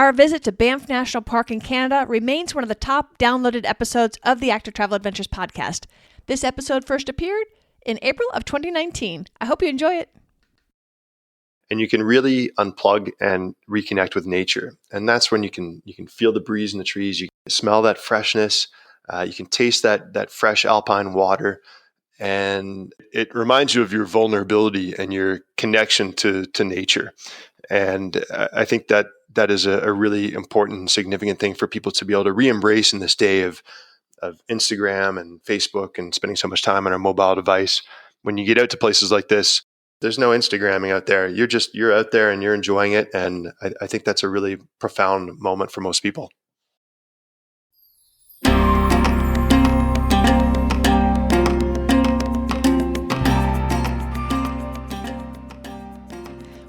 Our visit to Banff National Park in Canada remains one of the top downloaded episodes of the Active Travel Adventures podcast. This episode first appeared in April of 2019. I hope you enjoy it. And you can really unplug and reconnect with nature. And that's when you can feel the breeze in the trees, you can smell that freshness, you can taste that fresh alpine water, and it reminds you of your vulnerability and your connection to nature. And I think that is a really important and significant thing for people to be able to re-embrace in this day of Instagram and Facebook and spending so much time on our mobile device. When you get out to places like this, there's no Instagramming out there. You're out there and you're enjoying it. And I think that's a really profound moment for most people.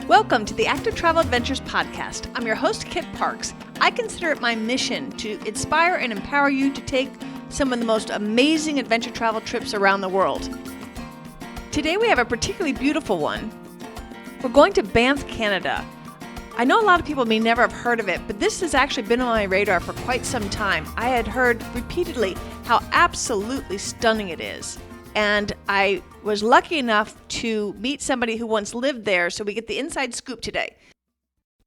Welcome to the Active Travel Adventures podcast. I'm your host, Kit Parks. I consider it my mission to inspire and empower you to take some of the most amazing adventure travel trips around the world. Today we have a particularly beautiful one. We're going to Banff, Canada. I know a lot of people may never have heard of it, but this has actually been on my radar for quite some time. I had heard repeatedly how absolutely stunning it is. And I was lucky enough to meet somebody who once lived there, so we get the inside scoop today.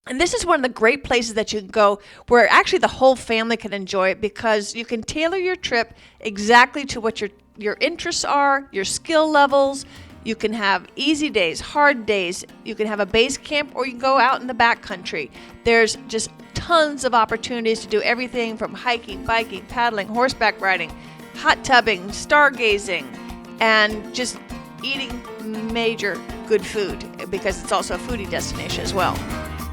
And this is one of the great places that you can go where actually the whole family can enjoy it, because you can tailor your trip exactly to what your interests are, your skill levels. You can have easy days, hard days. You can have a base camp, or you can go out in the backcountry. There's just tons of opportunities to do everything from hiking, biking, paddling, horseback riding, hot tubbing, stargazing, and just eating major good food, because it's also a foodie destination as well.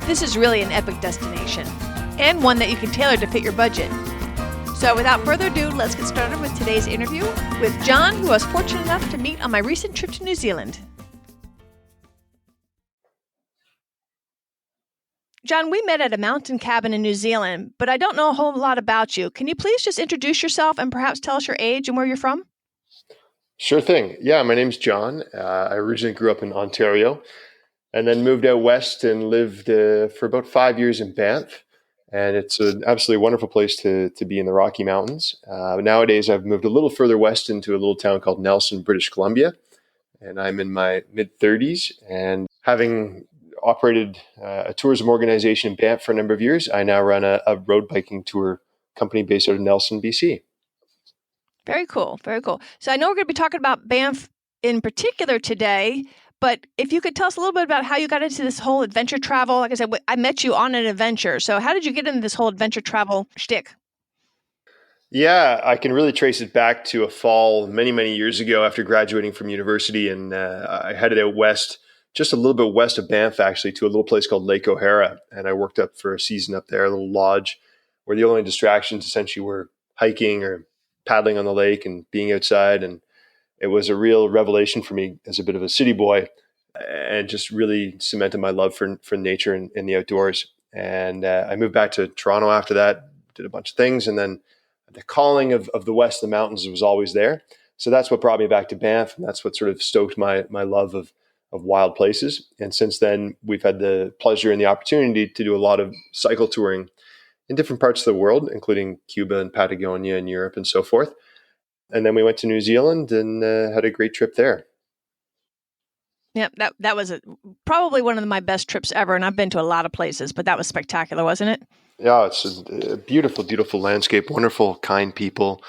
This is really an epic destination, and one that you can tailor to fit your budget. So without further ado, let's get started with today's interview with John, who I was fortunate enough to meet on my recent trip to New Zealand. John, we met at a mountain cabin in New Zealand, but I don't know a whole lot about you. Can you please just introduce yourself and perhaps tell us your age and where you're from? Sure thing. Yeah, my name's John. I originally grew up in Ontario and then moved out west and lived for about 5 years in Banff. And it's an absolutely wonderful place to be in the Rocky Mountains. Nowadays, I've moved a little further west into a little town called Nelson, British Columbia. And I'm in my mid-30s. And having operated a tourism organization in Banff for a number of years, I now run a road biking tour company based out of Nelson, BC. Very cool. Very cool. So I know we're going to be talking about Banff in particular today, but if you could tell us a little bit about how you got into this whole adventure travel. Like I said, I met you on an adventure. So how did you get into this whole adventure travel shtick? Yeah, I can really trace it back to a fall many, many years ago after graduating from university. And I headed out west, just a little bit west of Banff, actually, to a little place called Lake O'Hara. And I worked up for a season up there, a little lodge, where the only distractions essentially were hiking or paddling on the lake and being outside. And it was a real revelation for me as a bit of a city boy, and just really cemented my love for nature and the outdoors. And I moved back to Toronto after that, did a bunch of things. And then the calling of the west of the mountains was always there. So that's what brought me back to Banff. And that's what sort of stoked my love of wild places. And since then, we've had the pleasure and the opportunity to do a lot of cycle touring in different parts of the world, including Cuba and Patagonia and Europe and so forth. And then we went to New Zealand and had a great trip there. Yeah, that was probably one of my best trips ever. And I've been to a lot of places, but that was spectacular, wasn't it? Yeah, it's a beautiful, beautiful landscape, wonderful, kind people,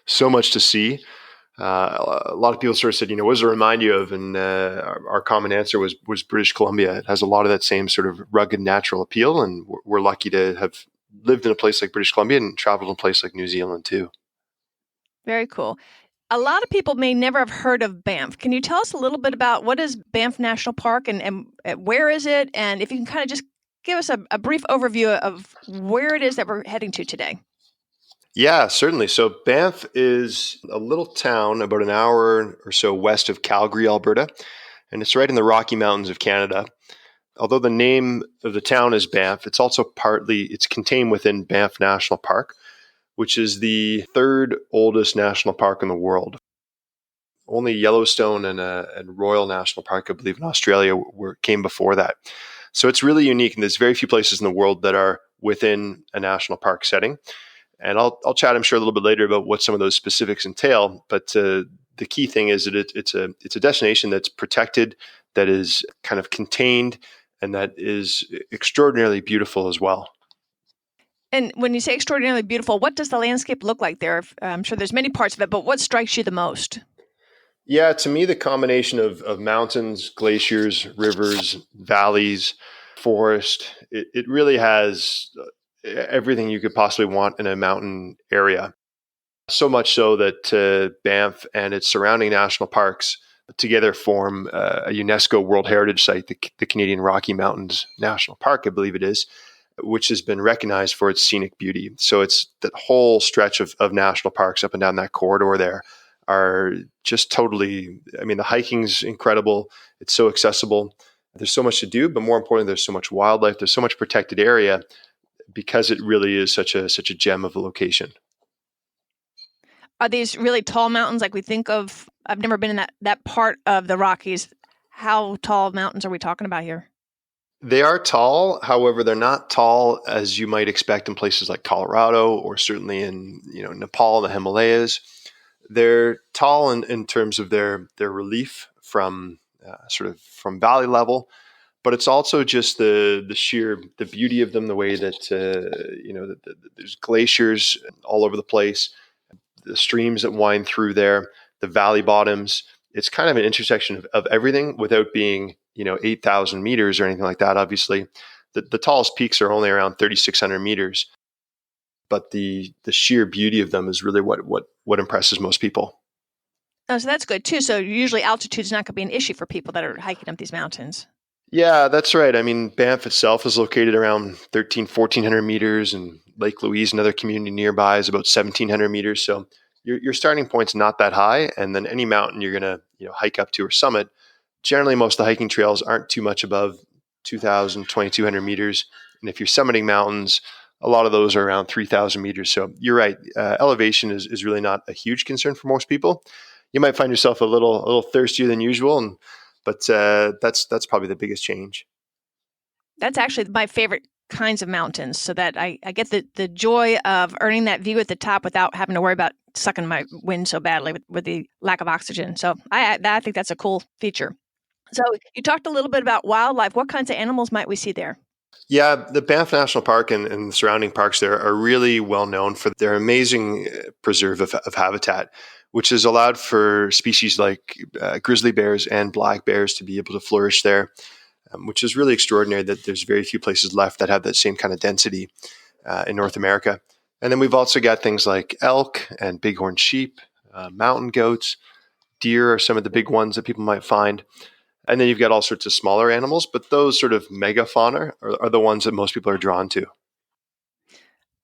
so much to see. A lot of people sort of said, what does it remind you of? And our common answer was British Columbia. It has a lot of that same sort of rugged natural appeal. And we're lucky to have lived in a place like British Columbia and traveled in a place like New Zealand too. Very cool. A lot of people may never have heard of Banff. Can you tell us a little bit about what is Banff National Park and where is it? And if you can kind of just give us a brief overview of where it is that we're heading to today. Yeah, certainly. So Banff is a little town about an hour or so west of Calgary, Alberta, and it's right in the Rocky Mountains of Canada. Although the name of the town is Banff, it's also it's contained within Banff National Park, which is the third oldest national park in the world. Only Yellowstone and Royal National Park, I believe, in Australia came before that. So it's really unique, and there's very few places in the world that are within a national park setting. And I'll chat, I'm sure, a little bit later about what some of those specifics entail. But the key thing is that it's a destination that's protected, that is kind of contained, and that is extraordinarily beautiful as well. And when you say extraordinarily beautiful, what does the landscape look like there? I'm sure there's many parts of it, but what strikes you the most? Yeah, to me, the combination of mountains, glaciers, rivers, valleys, forest, it really has everything you could possibly want in a mountain area. So much so that Banff and its surrounding national parks together form a UNESCO World Heritage Site, the Canadian Rocky Mountains National Park, I believe it is, which has been recognized for its scenic beauty. So it's that whole stretch of national parks up and down that corridor there are just totally, I mean, the hiking's incredible. It's so accessible. There's so much to do, but more importantly, there's so much wildlife. There's so much protected area because it really is such a gem of a location. Are these really tall mountains like we think of? I've never been in that part of the Rockies. How tall mountains are we talking about here? They are tall. However, they're not tall as you might expect in places like Colorado or certainly in Nepal, the Himalayas. They're tall in terms of their relief from sort of from valley level, but it's also just the beauty of them, the way that there's glaciers all over the place, the streams that wind through there, the valley bottoms. It's kind of an intersection of everything without being 8,000 meters or anything like that. Obviously, the tallest peaks are only around 3,600 meters, but the sheer beauty of them is really what impresses most people. Oh, so that's good too. So usually altitude is not going to be an issue for people that are hiking up these mountains. Yeah, that's right. I mean, Banff itself is located around 1,400 meters, and Lake Louise, another community nearby, is about 1,700 meters. So your starting point's not that high, and then any mountain you're going to hike up to or summit. Generally, most of the hiking trails aren't too much above 2,000, 2,200 meters, and if you're summiting mountains, a lot of those are around 3,000 meters. So you're right. Elevation is really not a huge concern for most people. You might find yourself a little thirstier than usual, but that's probably the biggest change. That's actually my favorite kinds of mountains, so that I get the joy of earning that view at the top without having to worry about sucking my wind so badly with the lack of oxygen. So I think that's a cool feature. So you talked a little bit about wildlife. What kinds of animals might we see there? Yeah, the Banff National Park and the surrounding parks there are really well known for their amazing preserve of habitat, which has allowed for species like grizzly bears and black bears to be able to flourish there, which is really extraordinary that there's very few places left that have that same kind of density in North America. And then we've also got things like elk and bighorn sheep, mountain goats, deer are some of the big ones that people might find. And then you've got all sorts of smaller animals, but those sort of megafauna are the ones that most people are drawn to.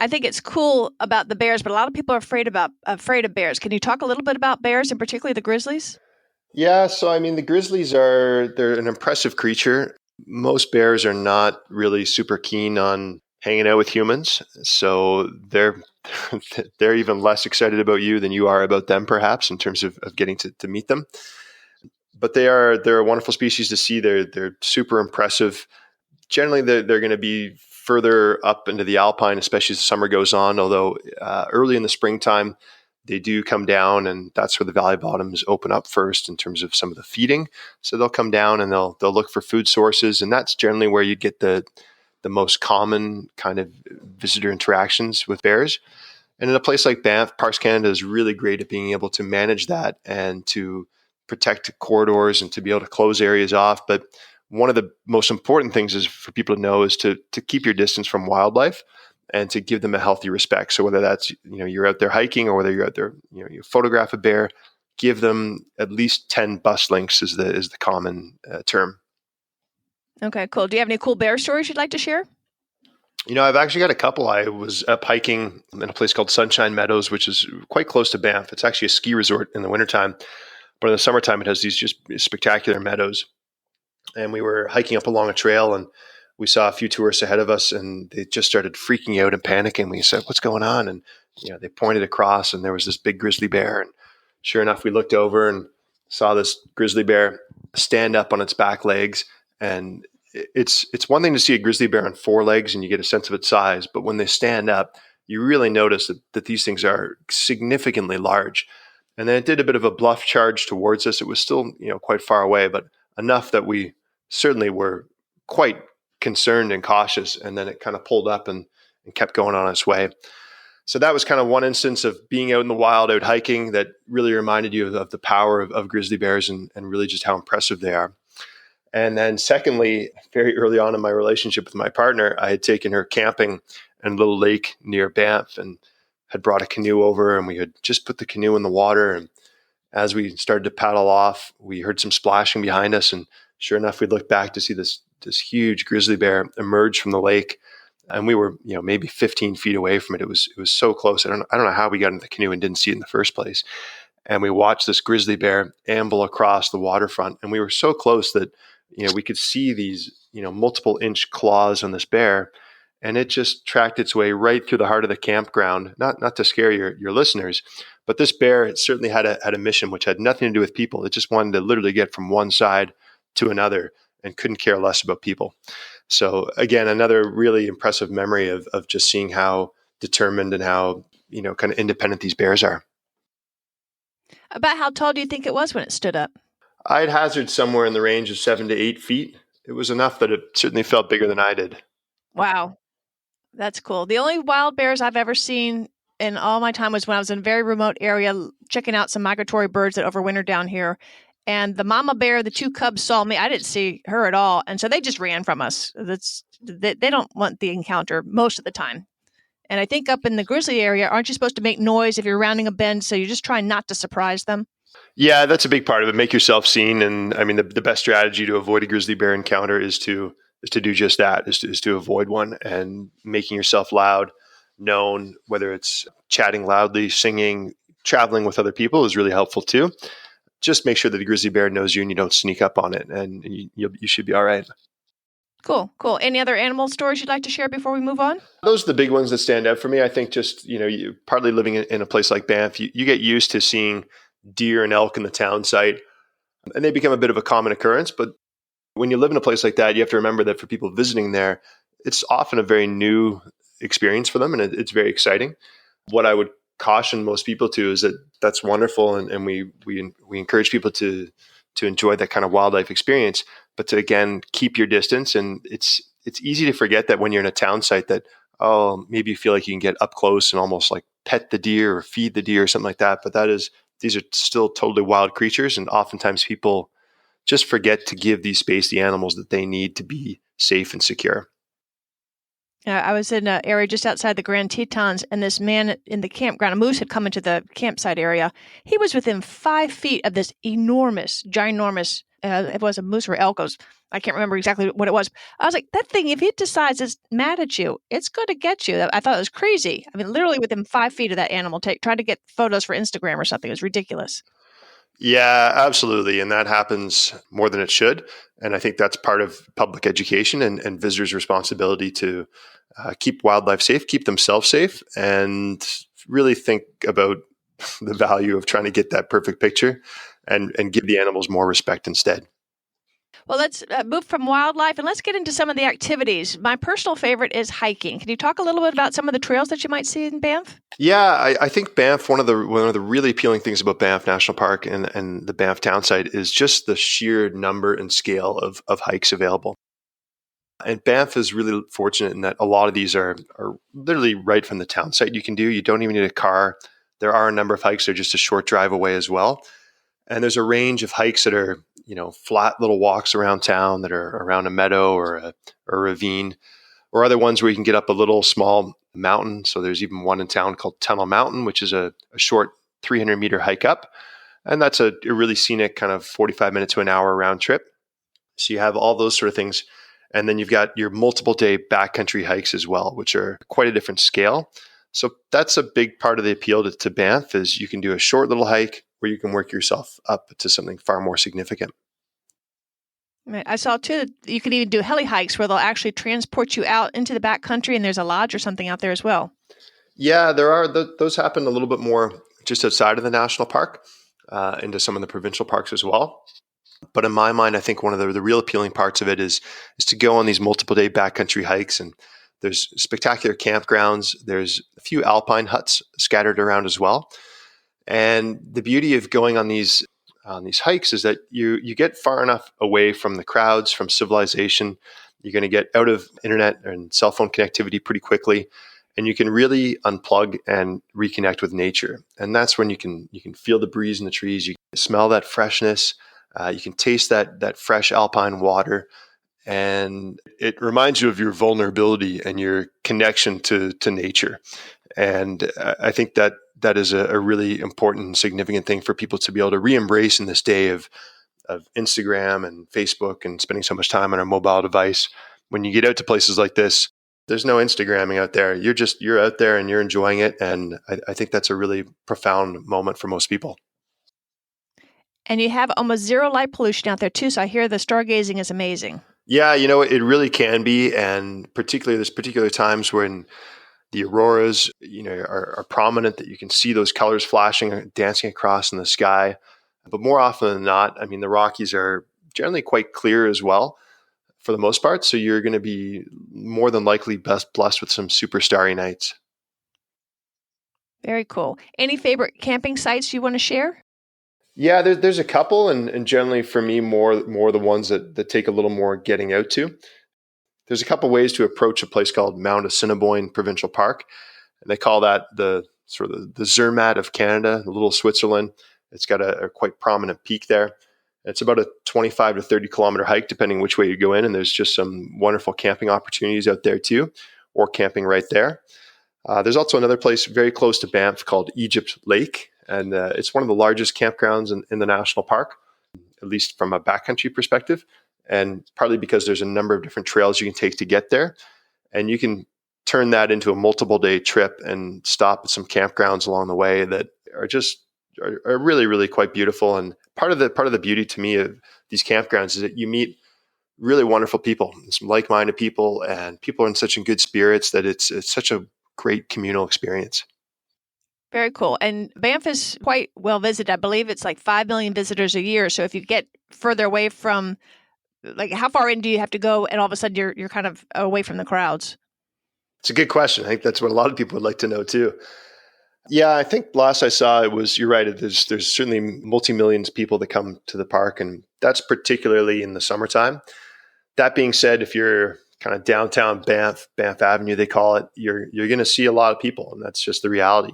I think it's cool about the bears, but a lot of people are afraid of bears. Can you talk a little bit about bears and particularly the grizzlies? Yeah, so I mean, the grizzlies they're an impressive creature. Most bears are not really super keen on hanging out with humans, so they're they're even less excited about you than you are about them, perhaps, in terms of getting to meet them. But they're a wonderful species to see. They're super impressive. Generally, they're going to be further up into the alpine, especially as the summer goes on. Although early in the springtime, they do come down, and that's where the valley bottoms open up first in terms of some of the feeding. So they'll come down and they'll look for food sources, and that's generally where you get the most common kind of visitor interactions with bears. And in a place like Banff, Parks Canada is really great at being able to manage that and to protect corridors and to be able to close areas off. But one of the most important things is for people to know is to keep your distance from wildlife and to give them a healthy respect. So whether that's you're out there hiking or whether you're out there you photograph a bear, give them at least 10 bus links is the common term. Okay, cool. Do you have any cool bear stories you'd like to share? I've actually got a couple. I was up hiking in a place called Sunshine Meadows, which is quite close to Banff. It's actually a ski resort in the wintertime, but in the summertime, it has these just spectacular meadows. And we were hiking up along a trail, and we saw a few tourists ahead of us, and they just started freaking out and panicking. We said, "What's going on?" And they pointed across, and there was this big grizzly bear. And sure enough, we looked over and saw this grizzly bear stand up on its back legs, and it's one thing to see a grizzly bear on four legs and you get a sense of its size, but when they stand up, you really notice that these things are significantly large. And then it did a bit of a bluff charge towards us. It was still, quite far away, but enough that we certainly were quite concerned and cautious. And then it kind of pulled up and kept going on its way. So that was kind of one instance of being out in the wild, out hiking, that really reminded you of the power of grizzly bears and really just how impressive they are. And then secondly, very early on in my relationship with my partner, I had taken her camping in a little lake near Banff and had brought a canoe over, and we had just put the canoe in the water. And as we started to paddle off, we heard some splashing behind us. And sure enough, we looked back to see this huge grizzly bear emerge from the lake. And we were, maybe 15 feet away from it. It was so close. I don't know how we got into the canoe and didn't see it in the first place. And we watched this grizzly bear amble across the waterfront. And we were so close that, we could see these, multiple inch claws on this bear. And it just tracked its way right through the heart of the campground. Not to scare your listeners, but this bear, it certainly had a mission which had nothing to do with people. It just wanted to literally get from one side to another and couldn't care less about people. So again, another really impressive memory of just seeing how determined and how, kind of independent these bears are. About how tall do you think it was when it stood up? I'd hazard somewhere in the range of 7 to 8 feet. It was enough that it certainly felt bigger than I did. Wow. That's cool. The only wild bears I've ever seen in all my time was when I was in a very remote area checking out some migratory birds that overwintered down here. And the mama bear, the two cubs saw me. I didn't see her at all. And so they just ran from us. They don't want the encounter most of the time. And I think up in the grizzly area, aren't you supposed to make noise if you're rounding a bend? So you're just trying not to surprise them? Yeah, that's a big part of it. Make yourself seen. And I mean, the best strategy to avoid a grizzly bear encounter is to do just that, is to avoid one, and making yourself loud, known, whether it's chatting loudly, singing, traveling with other people is really helpful too. Just make sure that the grizzly bear knows you and you don't sneak up on it, and you should be all right. Cool. Any other animal stories you'd like to share before we move on? Those are the big ones that stand out for me. I think just, you partly living in a place like Banff, you get used to seeing deer and elk in the town site, and they become a bit of a common occurrence. But when you live in a place like that, you have to remember that for people visiting there, it's often a very new experience for them, and it's very exciting. What I would caution most people to is that that's wonderful, and we encourage people to enjoy that kind of wildlife experience, but to again keep your distance. And it's easy to forget that when you're in a town site that, maybe you feel like you can get up close and almost like pet the deer or feed the deer or something like that. But these are still totally wild creatures, and oftentimes people just forget to give these space the animals that they need to be safe and secure. I was in an area just outside the Grand Tetons, and this man in the campground, a moose had come into the campsite area. He was within 5 feet of this ginormous, it was a moose or elk. I can't remember exactly what it was. I was like, that thing, if it decides it's mad at you, it's going to get you. I thought it was crazy. I mean, literally within 5 feet of that animal, try to get photos for Instagram or something. It was ridiculous. Yeah, absolutely. And that happens more than it should. And I think that's part of public education and visitors' responsibility to keep wildlife safe, keep themselves safe, and really think about the value of trying to get that perfect picture and give the animals more respect instead. Well, let's move from wildlife and let's get into some of the activities. My personal favorite is hiking. Can you talk a little bit about some of the trails that you might see in Banff? Yeah, I think Banff, one of the really appealing things about Banff National Park and the Banff town site is just the sheer number and scale of hikes available. And Banff is really fortunate in that a lot of these are literally right from the town site you can do. You don't even need a car. There are a number of hikes that are just a short drive away as well. And there's a range of hikes that are, flat little walks around town that are around a meadow or a ravine, or other ones where you can get up a little small mountain. So there's even one in town called Tunnel Mountain, which is a short 300-meter hike up. And that's a really scenic kind of 45 minutes to an hour round trip. So you have all those sort of things. And then you've got your multiple day backcountry hikes as well, which are quite a different scale. So that's a big part of the appeal to Banff is you can do a short little hike where you can work yourself up to something far more significant. I saw too that you can even do heli hikes where they'll actually transport you out into the backcountry, and there's a lodge or something out there as well. Yeah, there are. Those happen a little bit more just outside of the national park, into some of the provincial parks as well. But in my mind, I think one of the real appealing parts of it is to go on these multiple day backcountry hikes. And there's spectacular campgrounds. There's a few alpine huts scattered around as well. And the beauty of going on these hikes is that you get far enough away from the crowds, from civilization. You're going to get out of internet and cell phone connectivity pretty quickly, and you can really unplug and reconnect with nature. And that's when you can feel the breeze in the trees. You can smell that freshness. You can taste that fresh alpine water, and it reminds you of your vulnerability and your connection to nature. And I think that is a really important and significant thing for people to be able to re-embrace in this day of Instagram and Facebook and spending so much time on our mobile device. When you get out to places like this, there's no Instagramming out there. You're out there and you're enjoying it. And I think that's a really profound moment for most people. And you have almost zero light pollution out there too. So I hear the stargazing is amazing. Yeah, it really can be. And particularly there's particular times when the auroras, are prominent, that you can see those colors flashing, dancing across in the sky. But more often than not, I mean, the Rockies are generally quite clear as well for the most part. So you're going to be more than likely blessed with some super starry nights. Very cool. Any favorite camping sites you want to share? Yeah, there's a couple, and generally for me, more the ones that take a little more getting out to. There's a couple ways to approach a place called Mount Assiniboine Provincial Park, and they call that the sort of the Zermatt of Canada, the little Switzerland. It's got a quite prominent peak there. It's about a 25 to 30 kilometer hike, depending which way you go in, and there's just some wonderful camping opportunities out there too, or camping right there. There's also another place very close to Banff called Egypt Lake, and it's one of the largest campgrounds in the national park, at least from a backcountry perspective, and partly because there's a number of different trails you can take to get there, and you can turn that into a multiple day trip and stop at some campgrounds along the way that are really, really quite beautiful. And part of the beauty to me of these campgrounds is that you meet really wonderful people, some like-minded people, and people are in such good spirits that it's such a great communal experience. Very cool. And Banff is quite well visited. I believe it's like 5 million visitors a year. So if you get further away from, like, how far in do you have to go? And all of a sudden you're kind of away from the crowds. It's a good question. I think that's what a lot of people would like to know too. Yeah, I think last I saw it was, you're right, there's certainly multi-millions of people that come to the park, and that's particularly in the summertime. That being said, if you're kind of downtown Banff Avenue, they call it, you're going to see a lot of people, and that's just the reality.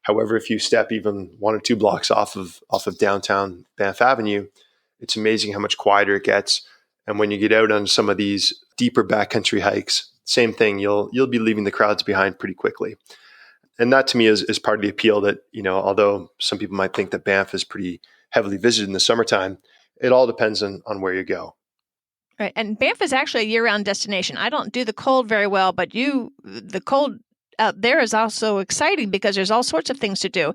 However, if you step even 1 or 2 blocks off of downtown Banff Avenue, it's amazing how much quieter it gets. And when you get out on some of these deeper backcountry hikes, same thing, you'll be leaving the crowds behind pretty quickly. And that to me is part of the appeal, that, although some people might think that Banff is pretty heavily visited in the summertime, it all depends on where you go. Right. And Banff is actually a year-round destination. I don't do the cold very well, but the cold out there is also exciting because there's all sorts of things to do.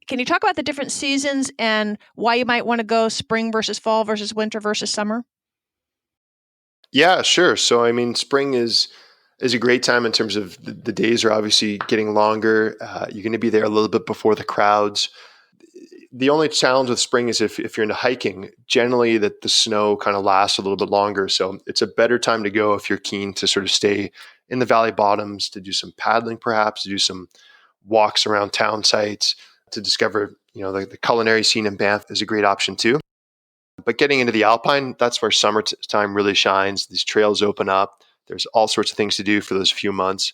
Can you talk about the different seasons and why you might want to go spring versus fall versus winter versus summer? Yeah, sure. So, I mean, spring is a great time in terms of the days are obviously getting longer. You're going to be there a little bit before the crowds. The only challenge with spring is if you're into hiking, generally that the snow kind of lasts a little bit longer. So it's a better time to go if you're keen to sort of stay in the valley bottoms, to do some paddling, perhaps to do some walks around town sites, to discover, the culinary scene in Banff is a great option too. But getting into the Alpine, that's where summertime really shines. These trails open up. There's all sorts of things to do for those few months.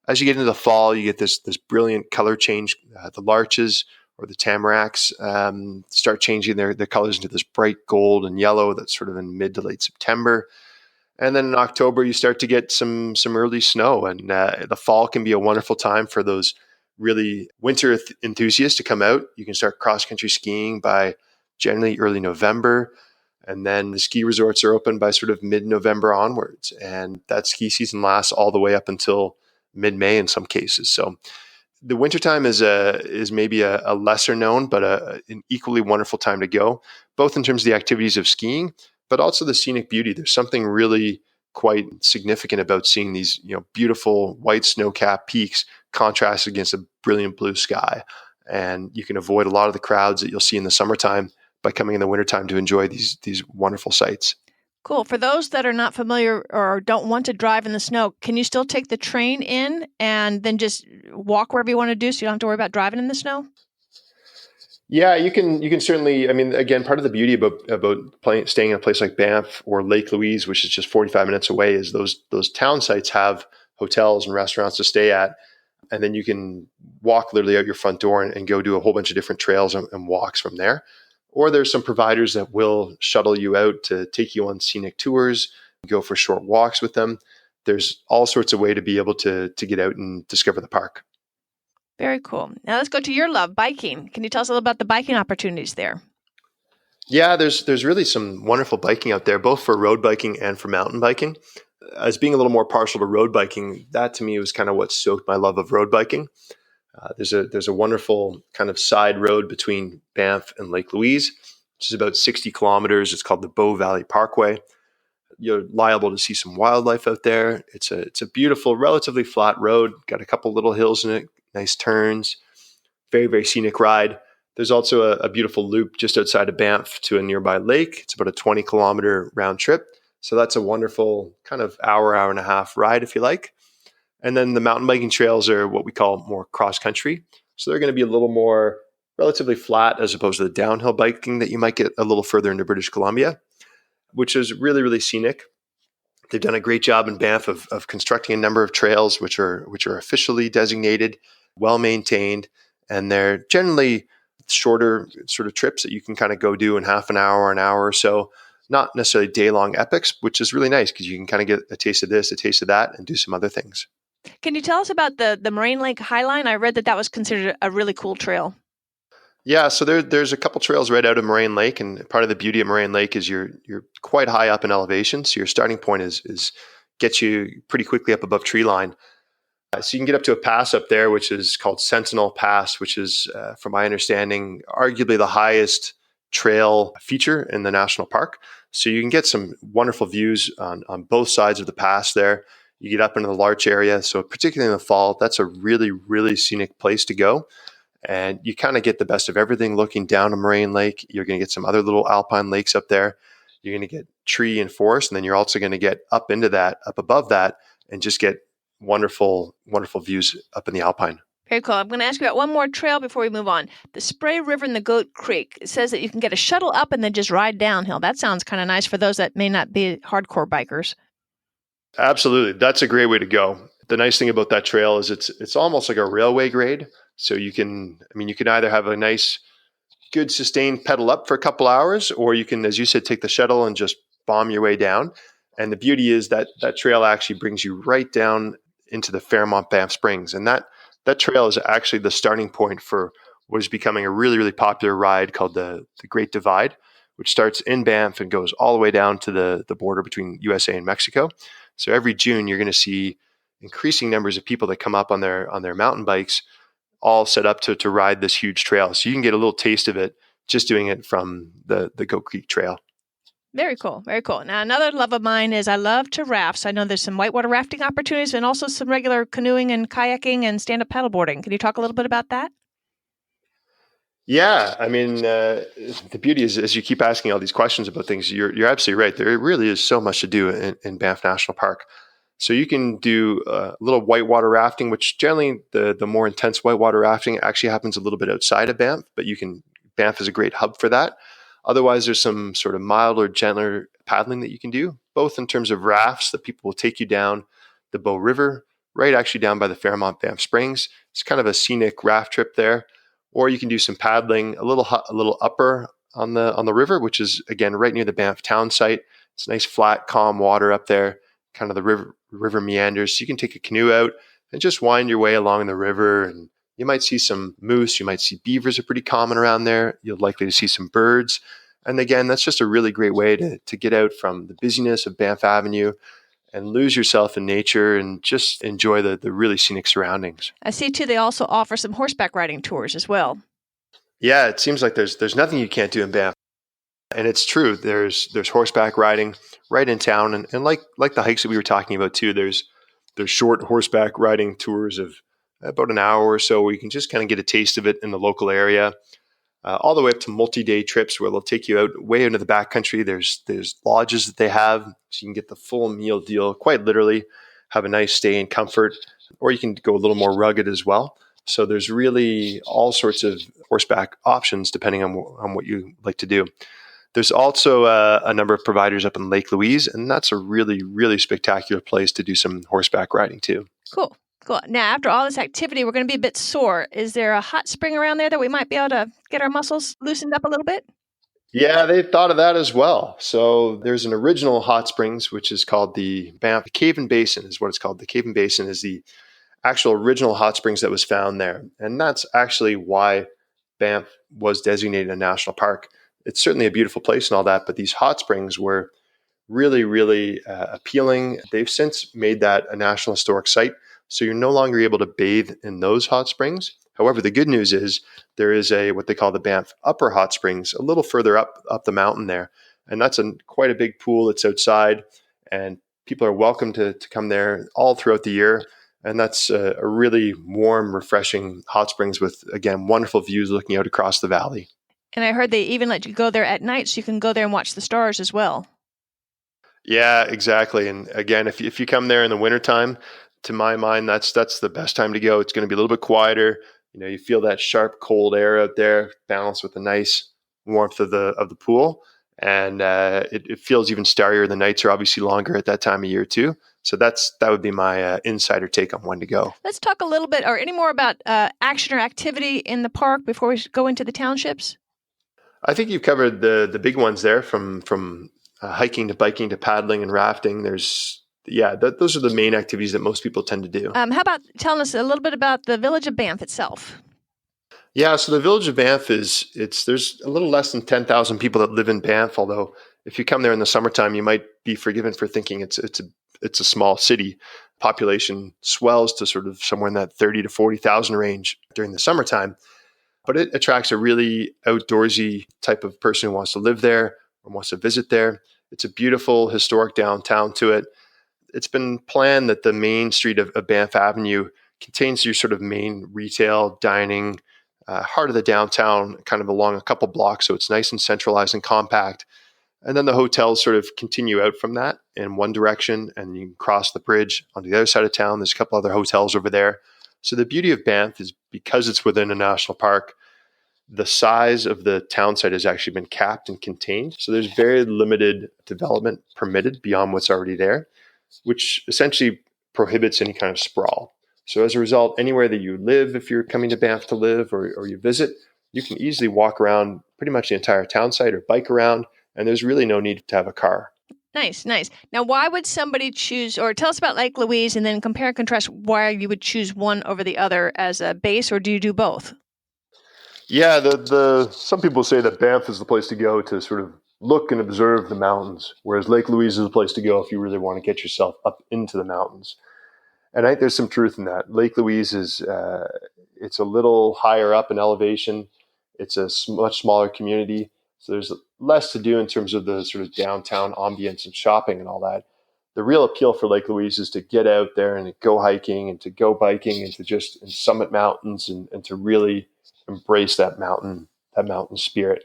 As you get into the fall, you get this brilliant color change. The larches or the tamaracks start changing their colors into this bright gold and yellow. That's sort of in mid to late September. And then in October, you start to get some early snow. And the fall can be a wonderful time for those really winter enthusiasts to come out. You can start cross-country skiing by generally early November. And then the ski resorts are open by sort of mid-November onwards. And that ski season lasts all the way up until mid-May in some cases. So the wintertime is maybe a lesser known, but an equally wonderful time to go, both in terms of the activities of skiing, but also the scenic beauty. There's something really quite significant about seeing these, beautiful white snow-capped peaks contrasted against a brilliant blue sky. And you can avoid a lot of the crowds that you'll see in the summertime by coming in the wintertime to enjoy these wonderful sights. Cool. For those that are not familiar or don't want to drive in the snow, can you still take the train in and then just walk wherever you want to do so you don't have to worry about driving in the snow? Yeah, you can certainly. I mean, again, part of the beauty about staying in a place like Banff or Lake Louise, which is just 45 minutes away, is those town sites have hotels and restaurants to stay at, and then you can walk literally out your front door and go do a whole bunch of different trails and walks from there. Or there's some providers that will shuttle you out to take you on scenic tours, go for short walks with them. There's all sorts of way to be able to get out and discover the park. Very cool. Now let's go to your love, biking. Can you tell us a little about the biking opportunities there? Yeah, there's really some wonderful biking out there, both for road biking and for mountain biking. As being a little more partial to road biking, that to me was kind of what stoked my love of road biking. There's a wonderful kind of side road between Banff and Lake Louise, which is about 60 kilometers. It's called the Bow Valley Parkway. You're liable to see some wildlife out there. It's a beautiful, relatively flat road. Got a couple little hills in it, nice turns, very, very scenic ride. There's also a beautiful loop just outside of Banff to a nearby lake. It's about a 20-kilometer round trip. So that's a wonderful kind of hour and a half ride, if you like. And then the mountain biking trails are what we call more cross country. So they're going to be a little more relatively flat as opposed to the downhill biking that you might get a little further into British Columbia, which is really, really scenic. They've done a great job in Banff of constructing a number of trails which are officially designated, well maintained, and they're generally shorter sort of trips that you can kind of go do in half an hour or so. Not necessarily day-long epics, which is really nice because you can kind of get a taste of this, a taste of that, and do some other things. Can you tell us about the Moraine Lake Highline? I read that was considered a really cool trail. Yeah, so there's a couple trails right out of Moraine Lake, and part of the beauty of Moraine Lake is you're quite high up in elevation, so your starting point is gets you pretty quickly up above tree line. So you can get up to a pass up there, which is called Sentinel Pass, which is, from my understanding, arguably the highest trail feature in the national park. So you can get some wonderful views on both sides of the pass there. You get up into the larch area, so particularly in the fall, that's a really, really scenic place to go. And you kind of get the best of everything looking down a Moraine Lake. You're going to get some other little alpine lakes up there. You're going to get tree and forest, and then you're also going to get up above that, and just get wonderful, wonderful views up in the alpine. Very cool. I'm going to ask you about one more trail before we move on. The Spray River and the Goat Creek. It says that you can get a shuttle up and then just ride downhill. That sounds kind of nice for those that may not be hardcore bikers. Absolutely. That's a great way to go. The nice thing about that trail is it's almost like a railway grade. So you can either have a nice, good sustained pedal up for a couple hours, or you can, as you said, take the shuttle and just bomb your way down. And the beauty is that trail actually brings you right down into the Fairmont Banff Springs. And that trail is actually the starting point for what is becoming a really, really popular ride called the Great Divide, which starts in Banff and goes all the way down to the border between USA and Mexico. So every June, you're going to see increasing numbers of people that come up on their mountain bikes, all set up to ride this huge trail. So you can get a little taste of it just doing it from the Goat Creek Trail. Very cool. Very cool. Now, another love of mine is I love to raft. So I know there's some whitewater rafting opportunities and also some regular canoeing and kayaking and stand-up paddleboarding. Can you talk a little bit about that? Yeah, I mean, the beauty is, as you keep asking all these questions about things, you're absolutely right. There really is so much to do in Banff National Park. So you can do a little whitewater rafting, which generally the more intense whitewater rafting actually happens a little bit outside of Banff, but Banff is a great hub for that. Otherwise, there's some sort of milder, gentler paddling that you can do, both in terms of rafts that people will take you down the Bow River, right actually down by the Fairmont Banff Springs. It's kind of a scenic raft trip there. Or you can do some paddling a little upper on the river, which is, again, right near the Banff town site. It's nice, flat, calm water up there, kind of the river meanders. So you can take a canoe out and just wind your way along the river, and you might see some moose. You might see beavers are pretty common around there. You're likely to see some birds. And again, that's just a really great way to get out from the busyness of Banff Avenue and lose yourself in nature and just enjoy the really scenic surroundings. I see, too, they also offer some horseback riding tours as well. Yeah, it seems like there's nothing you can't do in Banff. And it's true. There's horseback riding right in town. And like the hikes that we were talking about, too, there's short horseback riding tours of about an hour or so where you can just kind of get a taste of it in the local area. all the way up to multi-day trips where they'll take you out way into the backcountry. There's lodges that they have, so you can get the full meal deal, quite literally, have a nice stay in comfort, or you can go a little more rugged as well. So there's really all sorts of horseback options depending on what you like to do. There's also a number of providers up in Lake Louise, and that's a really, really spectacular place to do some horseback riding too. Cool. Cool. Now, after all this activity, we're going to be a bit sore. Is there a hot spring around there that we might be able to get our muscles loosened up a little bit? Yeah, they thought of that as well. So there's an original hot springs, which is called the Banff Cave and Basin is what it's called. The Cave and Basin is the actual original hot springs that was found there. And that's actually why Banff was designated a national park. It's certainly a beautiful place and all that, but these hot springs were really, really appealing. They've since made that a National Historic Site, so you're no longer able to bathe in those hot springs. However, the good news is there is what they call the Banff Upper Hot Springs, a little further up the mountain there, and that's quite a big pool. It's outside, and people are welcome to come there all throughout the year. And that's a really warm, refreshing hot springs with, again, wonderful views looking out across the valley. And I heard they even let you go there at night, so you can go there and watch the stars as well. Yeah, exactly. And again, if you come there in the wintertime, to my mind, that's the best time to go. It's going to be a little bit quieter. You feel that sharp, cold air out there, balanced with the nice warmth of the pool, and it feels even starrier. The nights are obviously longer at that time of year too. So that would be my insider take on when to go. Let's talk a little bit, or any more about action or activity in the park before we go into the townships. I think you've covered the big ones there, from hiking to biking to paddling and rafting. Those are the main activities that most people tend to do. How about telling us a little bit about the village of Banff itself? Yeah, so the village of Banff there's a little less than 10,000 people that live in Banff. Although if you come there in the summertime, you might be forgiven for thinking it's a small city. Population swells to sort of somewhere in that 30 to 40,000 range during the summertime. But it attracts a really outdoorsy type of person who wants to live there or wants to visit there. It's a beautiful historic downtown to it. It's been planned that the main street of Banff Avenue contains your sort of main retail, dining, heart of the downtown, kind of along a couple blocks. So it's nice and centralized and compact. And then the hotels sort of continue out from that in one direction, and you can cross the bridge onto the other side of town. There's a couple other hotels over there. So the beauty of Banff is, because it's within a national park, the size of the town site has actually been capped and contained. So there's very limited development permitted beyond what's already there, which essentially prohibits any kind of sprawl. So as a result, anywhere that you live, if you're coming to Banff to live or you visit, you can easily walk around pretty much the entire town site or bike around, and there's really no need to have a car. Nice, nice. Now, why would somebody choose, or tell us about Lake Louise, and then compare and contrast why you would choose one over the other as a base, or do you do both? Yeah, some people say that Banff is the place to go to sort of look and observe the mountains, whereas Lake Louise is the place to go if you really want to get yourself up into the mountains. And I think there's some truth in that. Lake Louise it's a little higher up in elevation. It's a much smaller community. So there's less to do in terms of the sort of downtown ambience and shopping and all that. The real appeal for Lake Louise is to get out there and to go hiking and to go biking and to just summit mountains and to really embrace that mountain spirit.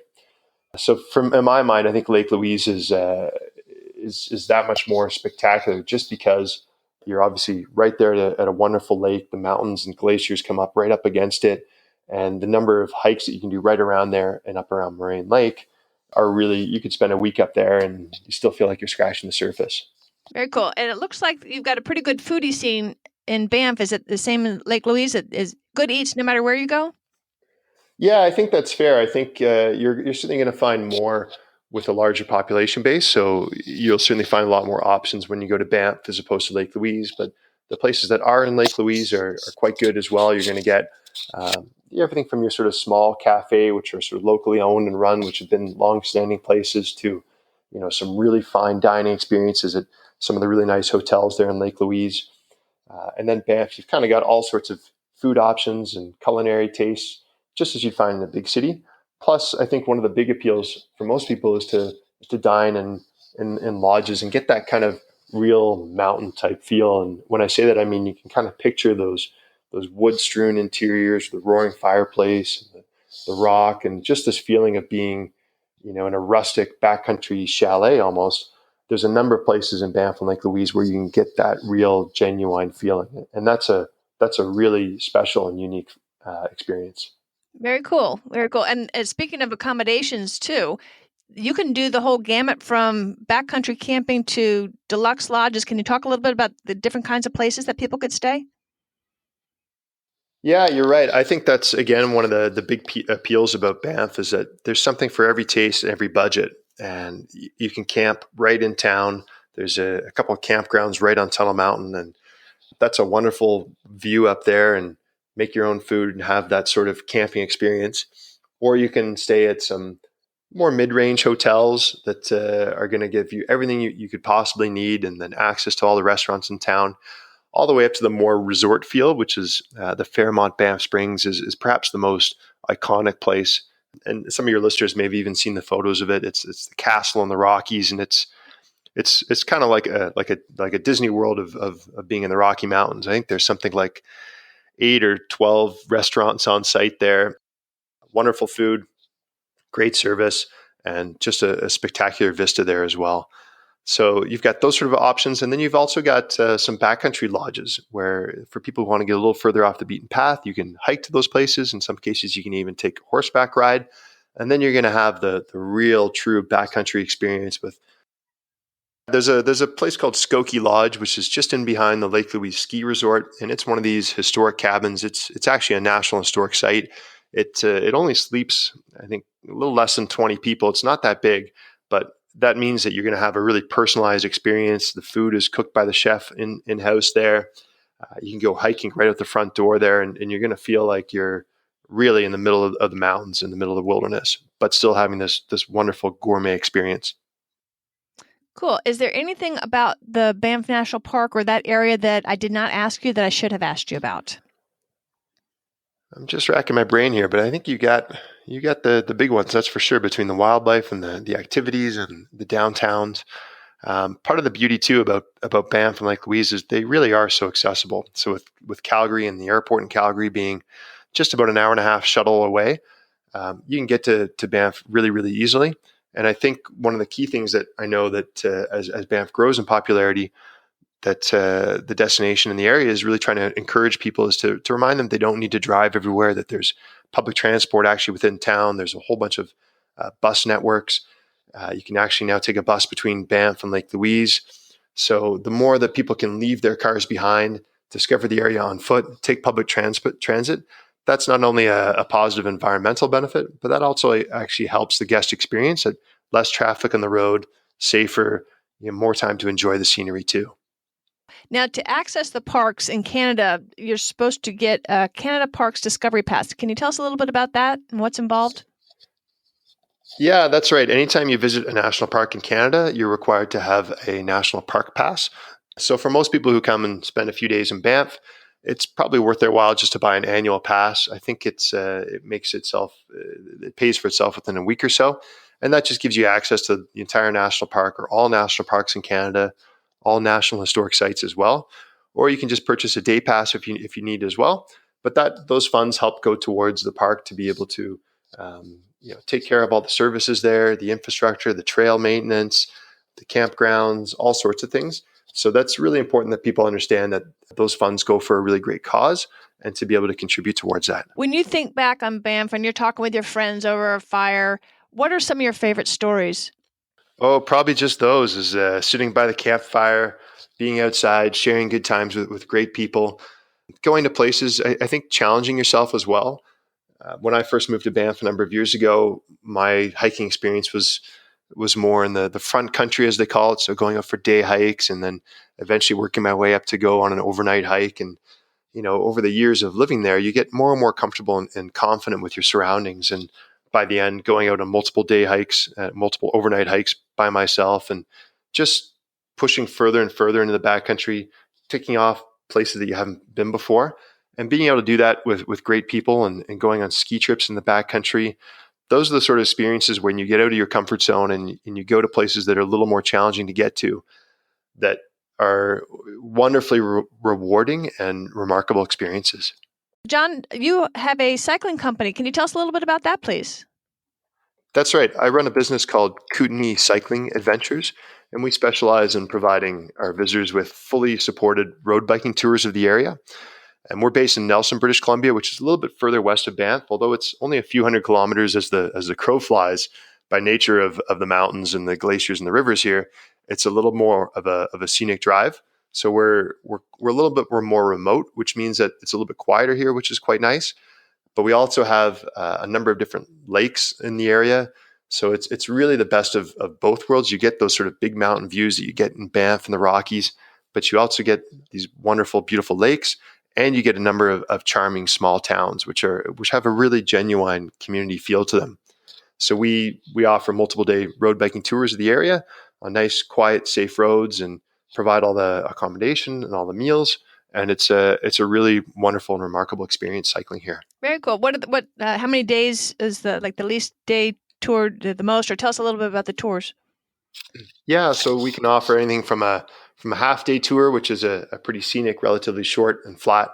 So in my mind, I think Lake Louise is that much more spectacular just because you're obviously right there at a wonderful lake. The mountains and glaciers come up right up against it. And the number of hikes that you can do right around there and up around Moraine Lake are really, you could spend a week up there and you still feel like you're scratching the surface. Very cool. And it looks like you've got a pretty good foodie scene in Banff. Is it the same in Lake Louise? It is good eats no matter where you go? Yeah, I think that's fair. I think you're certainly going to find more with a larger population base. So you'll certainly find a lot more options when you go to Banff as opposed to Lake Louise. But the places that are in Lake Louise are quite good as well. You're going to get everything from your sort of small cafe, which are sort of locally owned and run, which have been long-standing places, to some really fine dining experiences at some of the really nice hotels there in Lake Louise. And then Banff, you've kind of got all sorts of food options and culinary tastes, just as you'd find in a big city. Plus, I think one of the big appeals for most people is to dine in lodges and get that kind of real mountain type feel. And when I say that, I mean you can kind of picture those wood strewn interiors, the roaring fireplace, the rock, and just this feeling of being, in a rustic backcountry chalet almost. There's a number of places in Banff and Lake Louise where you can get that real, genuine feeling, and that's a really special and unique experience. Very cool. Very cool. And speaking of accommodations too, you can do the whole gamut from backcountry camping to deluxe lodges. Can you talk a little bit about the different kinds of places that people could stay? Yeah, you're right. I think that's again one of the big appeals about Banff is that there's something for every taste and every budget, and you can camp right in town. There's a couple of campgrounds right on Tunnel Mountain, and that's a wonderful view up there. And make your own food and have that sort of camping experience. Or you can stay at some more mid-range hotels that are going to give you everything you could possibly need, and then access to all the restaurants in town, all the way up to the more resort feel, which is the Fairmont Banff Springs is perhaps the most iconic place. And some of your listeners may have even seen the photos of it. It's the castle in the Rockies, and it's kind of like a Disney World of being in the Rocky Mountains. I think there's something like 8 or 12 restaurants on site there. Wonderful food, great service, and just a spectacular vista there as well. So you've got those sort of options, and then you've also got some backcountry lodges where, for people who want to get a little further off the beaten path, you can hike to those places. In some cases, you can even take a horseback ride, and then you're going to have the real, true backcountry experience. With there's a place called Skokie Lodge, which is just in behind the Lake Louise Ski Resort, and it's one of these historic cabins. It's actually a National Historic Site. It only sleeps, I think, a little less than 20 people. It's not that big, but that means that you're going to have a really personalized experience. The food is cooked by the chef in house there. You can go hiking right out the front door there, and you're going to feel like you're really in the middle of the mountains, in the middle of the wilderness, but still having this wonderful gourmet experience. Cool. Is there anything about the Banff National Park or that area that I did not ask you that I should have asked you about? I'm just racking my brain here, but I think you got the big ones, that's for sure. Between the wildlife and the activities and the downtowns, part of the beauty too about Banff and Lake Louise is they really are so accessible. So with Calgary and the airport in Calgary being just about an hour and a half shuttle away, you can get to Banff really, really easily. And I think one of the key things that I know that as Banff grows in popularity, that the destination in the area is really trying to encourage people is to remind them they don't need to drive everywhere, that there's public transport actually within town. There's a whole bunch of bus networks. You can actually now take a bus between Banff and Lake Louise. So the more that people can leave their cars behind, discover the area on foot, take public transit, that's not only a positive environmental benefit, but that also actually helps the guest experience. That less traffic on the road, safer, more time to enjoy the scenery too. Now, to access the parks in Canada, you're supposed to get a Canada Parks Discovery Pass. Can you tell us a little bit about that and what's involved? Yeah, that's right. Anytime you visit a national park in Canada, you're required to have a national park pass. So for most people who come and spend a few days in Banff, it's probably worth their while just to buy an annual pass. I think it pays for itself within a week or so, and that just gives you access to the entire national park or all national parks in Canada, all national historic sites as well. Or you can just purchase a day pass if you need as well. But those funds help go towards the park to be able to take care of all the services there, the infrastructure, the trail maintenance, the campgrounds, all sorts of things. So that's really important that people understand that those funds go for a really great cause, and to be able to contribute towards that. When you think back on Banff and you're talking with your friends over a fire, what are some of your favorite stories? Oh, probably just those is sitting by the campfire, being outside, sharing good times with great people, going to places, I think challenging yourself as well. When I first moved to Banff a number of years ago, my hiking experience was more in the front country, as they call it. So going up for day hikes, and then eventually working my way up to go on an overnight hike. And, over the years of living there, you get more and more comfortable and confident with your surroundings. And by the end, going out on multiple day hikes, multiple overnight hikes by myself, and just pushing further and further into the backcountry, ticking off places that you haven't been before, and being able to do that with great people, and going on ski trips in the backcountry. Those are the sort of experiences when you get out of your comfort zone, and you go to places that are a little more challenging to get to, that are wonderfully rewarding and remarkable experiences. John, you have a cycling company. Can you tell us a little bit about that, please? That's right. I run a business called Kootenai Cycling Adventures, and we specialize in providing our visitors with fully supported road biking tours of the area. And we're based in Nelson, British Columbia, which is a little bit further west of Banff, although it's only a few hundred kilometers as the crow flies. By nature of the mountains and the glaciers and the rivers here, it's a little more of a scenic drive. So we're a little bit more remote, which means that it's a little bit quieter here, which is quite nice. But we also have a number of different lakes in the area. So it's really the best of both worlds. You get those sort of big mountain views that you get in Banff and the Rockies, but you also get these wonderful, beautiful lakes, and you get a number of charming small towns, which have a really genuine community feel to them. So we offer multiple day road biking tours of the area on nice, quiet, safe roads, and provide all the accommodation and all the meals. And it's a really wonderful and remarkable experience cycling here. Very cool. How many days is the least day tour the most? Or tell us a little bit about the tours. Yeah, so we can offer anything from a half day tour, which is a pretty scenic, relatively short and flat,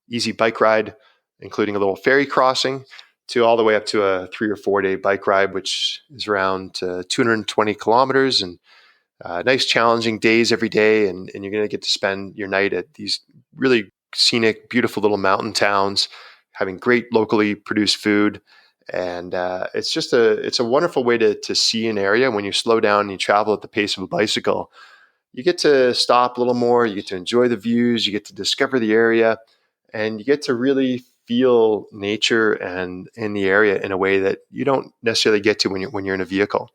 easy bike ride, including a little ferry crossing, to all the way up to a 3 or 4 day bike ride, which is around 220 kilometers, and nice challenging days every day. And you're going to get to spend your night at these really scenic, beautiful little mountain towns, having great locally produced food. And it's a wonderful way to see an area. When you slow down and you travel at the pace of a bicycle, you get to stop a little more, you get to enjoy the views, you get to discover the area, and you get to really feel nature and in the area in a way that you don't necessarily get to when you're in a vehicle.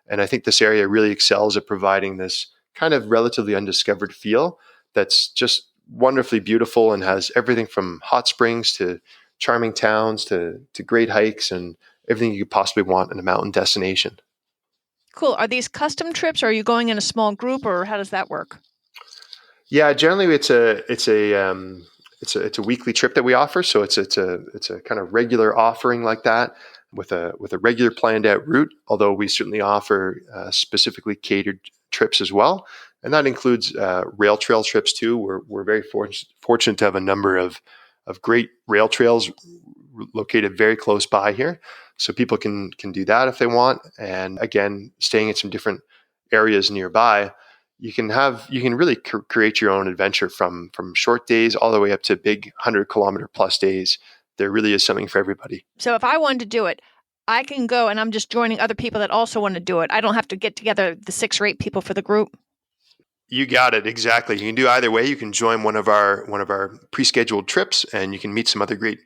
And I think this area really excels at providing this kind of relatively undiscovered feel that's just wonderfully beautiful and has everything from hot springs to charming towns to great hikes and everything you could possibly want in a mountain destination. Cool. Are these custom trips, or are you going in a small group, or how does that work? Yeah, generally it's a weekly trip that we offer, so it's a kind of regular offering like that with a regular planned out route. Although we certainly offer specifically catered trips as well, and that includes rail trail trips too. We're very fortunate to have a number of great rail trails located very close by here, so people can do that if they want. And again, staying at some different areas nearby, you can really create your own adventure from short days all the way up to big 100 kilometer plus days. There really is something for everybody. So if I wanted to do it, I can go and I'm just joining other people that also want to do it. I don't have to get together the 6 or 8 people for the group. You got it, exactly. You can do either way. You can join one of our pre-scheduled trips, and you can meet some other great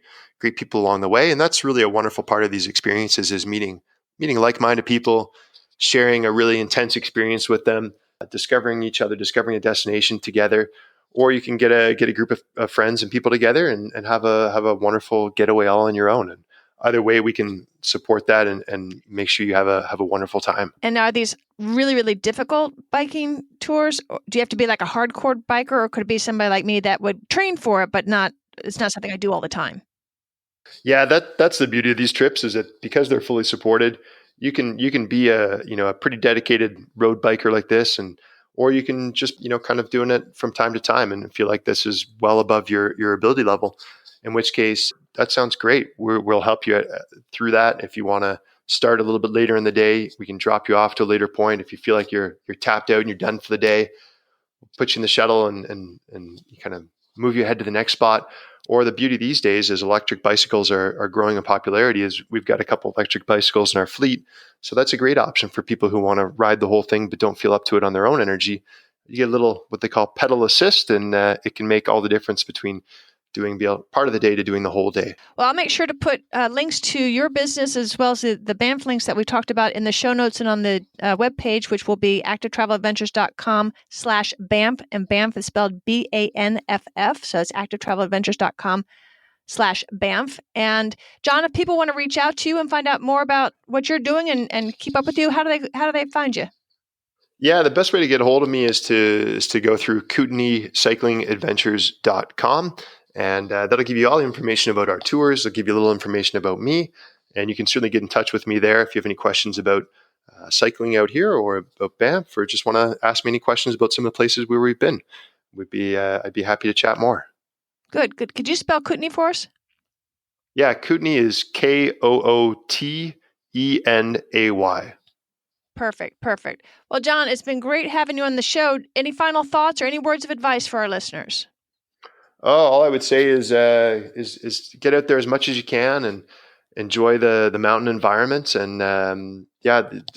people along the way. And that's really a wonderful part of these experiences, is meeting like-minded people, sharing a really intense experience with them, discovering each other, discovering a destination together. Or you can get a group of friends and people together and have a wonderful getaway all on your own. And either way, we can support that and make sure you have a wonderful time. And are these really, really difficult biking tours? Do you have to be like a hardcore biker, or could it be somebody like me that would train for it, but it's not something I do all the time? Yeah, that's the beauty of these trips, is that because they're fully supported, you can be a pretty dedicated road biker like this, and or you can just kind of doing it from time to time and feel like this is well above your ability level. In which case, that sounds great. We'll help you through that. If you want to start a little bit later in the day, we can drop you off to a later point. If you feel like you're tapped out and you're done for the day, we'll put you in the shuttle and you kind of move you ahead to the next spot. Or the beauty these days is electric bicycles are growing in popularity, is we've got a couple of electric bicycles in our fleet. So that's a great option for people who want to ride the whole thing but don't feel up to it on their own energy. You get a little what they call pedal assist, and it can make all the difference between doing the part of the day to doing the whole day. Well, I'll make sure to put links to your business as well as the Banff links that we talked about in the show notes and on the webpage, which will be activetraveladventures.com/Banff. And Banff is spelled BANFF. So it's activetraveladventures.com/Banff. And John, if people want to reach out to you and find out more about what you're doing and keep up with you, how do they find you? Yeah, the best way to get a hold of me is to go through kootenaicyclingadventures.com. And that'll give you all the information about our tours. It'll give you a little information about me. And you can certainly get in touch with me there if you have any questions about cycling out here or about Banff, or just want to ask me any questions about some of the places where we've been. I'd be happy to chat more. Good. Could you spell Kootenai for us? Yeah, Kootenay is Kootenay. Perfect. Well, John, it's been great having you on the show. Any final thoughts or any words of advice for our listeners? Oh, all I would say is get out there as much as you can and enjoy the mountain environments. And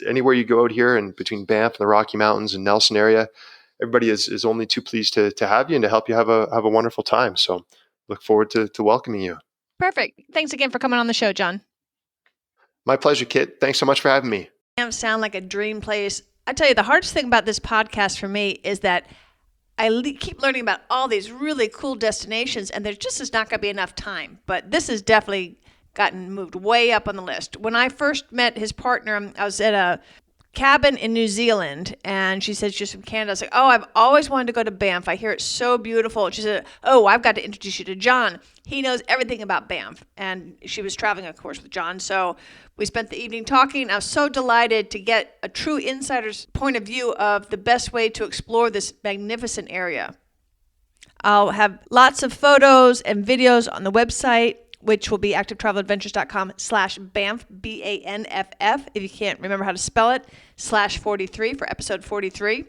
anywhere you go out here and between Banff and the Rocky Mountains and Nelson area, everybody is only too pleased to have you and to help you have a wonderful time. So look forward to welcoming you. Perfect. Thanks again for coming on the show, John. My pleasure, Kit. Thanks so much for having me. Sound like a dream place. I tell you, the hardest thing about this podcast for me is that I keep learning about all these really cool destinations, and there just is not going to be enough time. But this has definitely gotten moved way up on the list. When I first met his partner, I was at a cabin in New Zealand, and she said she's from Canada. I was like, oh, I've always wanted to go to Banff. I hear it's so beautiful. She said, oh, I've got to introduce you to John. He knows everything about Banff. And she was traveling, of course, with John. So we spent the evening talking. I was so delighted to get a true insider's point of view of the best way to explore this magnificent area. I'll have lots of photos and videos on the website, which will be activetraveladventures.com/Banff, BANFF, if you can't remember how to spell it, /43 for episode 43.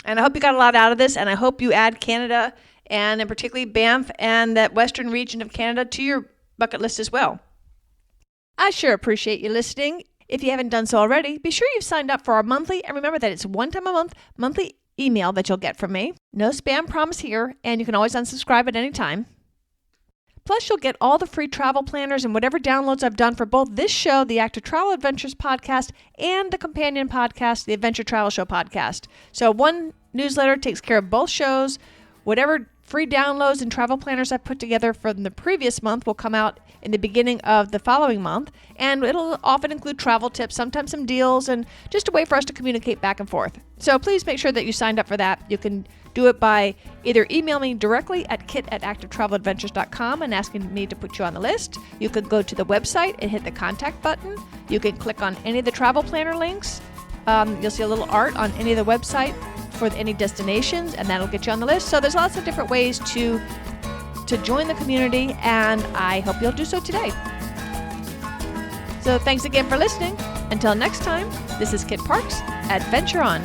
And I hope you got a lot out of this, and I hope you add Canada, and in particularly Banff and that western region of Canada to your bucket list as well. I sure appreciate you listening. If you haven't done so already, be sure you've signed up for our monthly, and remember that it's one time a month, monthly email that you'll get from me. No spam promise here, and you can always unsubscribe at any time. Plus, you'll get all the free travel planners and whatever downloads I've done for both this show, the Active Travel Adventures podcast, and the companion podcast, the Adventure Travel Show podcast. So one newsletter takes care of both shows. Whatever free downloads and travel planners I've put together from the previous month will come out in the beginning of the following month. And it'll often include travel tips, sometimes some deals, and just a way for us to communicate back and forth. So please make sure that you signed up for that. You can do it by either email me directly at kit@activetraveladventures.com and asking me to put you on the list. You could go to the website and hit the contact button. You can click on any of the travel planner links. You'll see a little art on any of the website for any destinations, and that'll get you on the list. So there's lots of different ways to join the community, and I hope you'll do so today. So thanks again for listening. Until next time, this is Kit Parks. Adventure on.